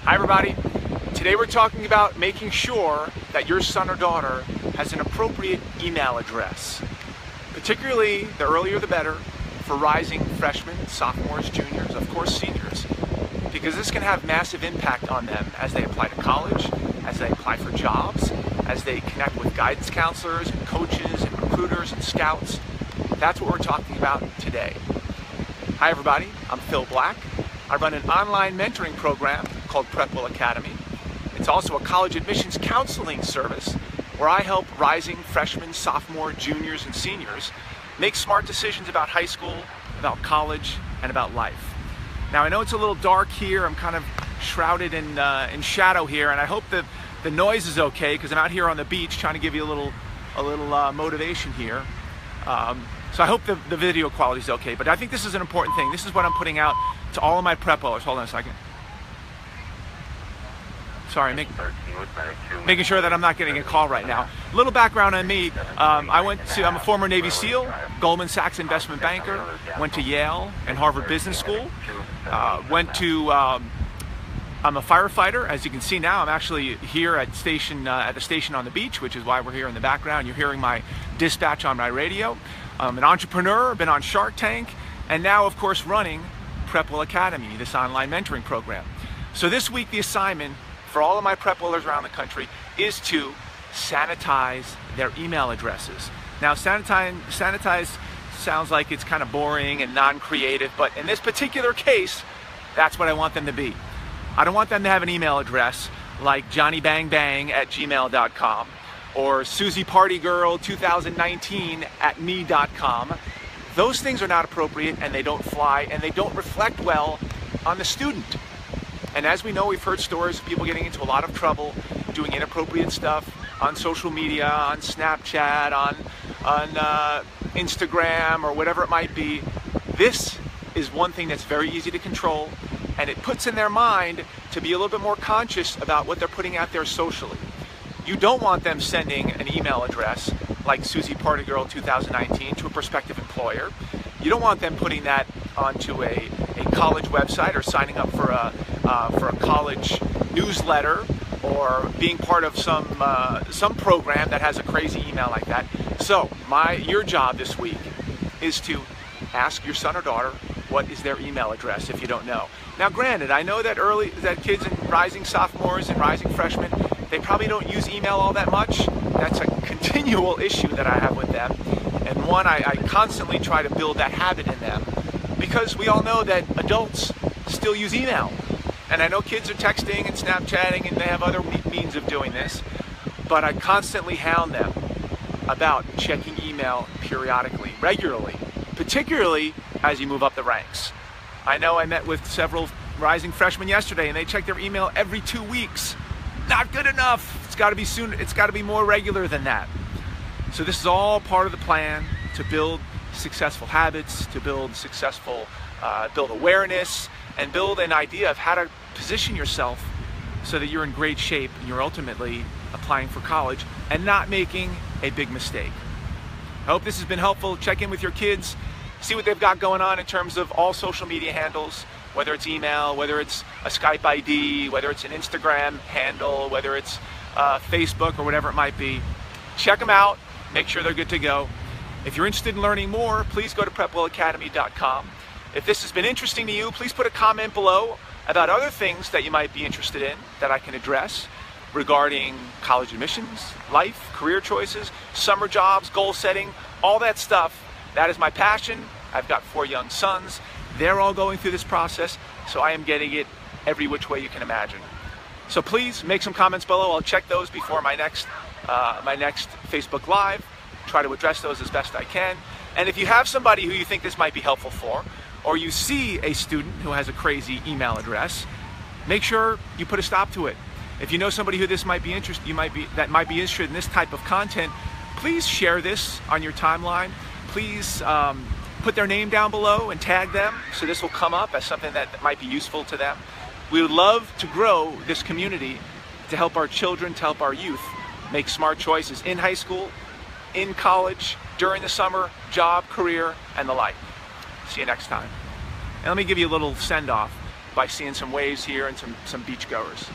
Hi everybody. Today we're talking about making sure that your son or daughter has an appropriate email address. Particularly, the earlier the better, for rising freshmen, sophomores, juniors, of course seniors. Because this can have massive impact on them as they apply to college, as they apply for jobs, as they connect with guidance counselors and coaches and recruiters and scouts. That's what we're talking about today. Hi everybody, I'm Phil Black. I run an online mentoring program called PrepWell Academy. It's also a college admissions counseling service where I help rising freshmen, sophomore, juniors, and seniors make smart decisions about high school, about college, and about life. Now I know it's a little dark here. I'm kind of shrouded in shadow here, and I hope that the noise is okay because I'm out here on the beach trying to give you a little motivation here. So I hope the video quality is okay, but I think this is an important thing. This is what I'm putting out to all of my PrepWellers. Hold on a second. Sorry, making sure that I'm not getting a call right now. A little background on me. I'm a former Navy SEAL, Goldman Sachs investment banker, went to Yale and Harvard Business School, I'm a firefighter. As you can see now, I'm actually here at the station on the beach, which is why we're here in the background. You're hearing my dispatch on my radio. I'm an entrepreneur, been on Shark Tank, and now, of course, running PrepWell Academy, this online mentoring program. So this week, the assignment for all of my PrepWellers around the country is to sanitize their email addresses. Now, sanitize sounds like it's kind of boring and non-creative, but in this particular case, that's what I want them to be. I don't want them to have an email address like johnnybangbang@gmail.com or susiepartygirl2019@me.com. Those things are not appropriate, and they don't fly, and they don't reflect well on the student. And as we know, we've heard stories of people getting into a lot of trouble doing inappropriate stuff on social media, on Snapchat, on Instagram, or whatever it might be. This is one thing that's very easy to control, and it puts in their mind to be a little bit more conscious about what they're putting out there socially. You don't want them sending an email address like susiepartygirl2019 to a prospective employer. You don't want them putting that onto a college website or signing up for a college newsletter or being part of some program that has a crazy email like that. So your job this week is to ask your son or daughter what is their email address if you don't know. Now granted, I know that kids and rising sophomores and rising freshmen, they probably don't use email all that much. That's a continual issue that I have with them, and one I constantly try to build that habit in them, because we all know that adults still use email. And I know kids are texting and Snapchatting and they have other means of doing this, but I constantly hound them about checking email periodically, regularly, particularly as you move up the ranks. I know I met with several rising freshmen yesterday and they check their email every 2 weeks. Not good enough. It's got to be soon. It's got to be more regular than that. So this is all part of the plan to build successful habits, to build build awareness, and build an idea of how to position yourself so that you're in great shape and you're ultimately applying for college and not making a big mistake. I hope this has been helpful. Check in with your kids, see what they've got going on in terms of all social media handles, whether it's email, whether it's a Skype ID, whether it's an Instagram handle, whether it's Facebook or whatever it might be. Check them out, make sure they're good to go. If you're interested in learning more, please go to PrepWellAcademy.com. If this has been interesting to you, please put a comment below about other things that you might be interested in that I can address regarding college admissions, life, career choices, summer jobs, goal setting, all that stuff. That is my passion. I've got 4 young sons. They're all going through this process, so I am getting it every which way you can imagine. So please make some comments below. I'll check those before my next Facebook Live. Try to address those as best I can. And if you have somebody who you think this might be helpful for, or you see a student who has a crazy email address, make sure you put a stop to it. If you know somebody who might be interested in this type of content, please share this on your timeline. Please put their name down below and tag them so this will come up as something that might be useful to them. We would love to grow this community to help our children, to help our youth make smart choices in high school, in college, during the summer, job, career, and the like. See you next time. And let me give you a little send-off. by seeing some waves here and some beach goers.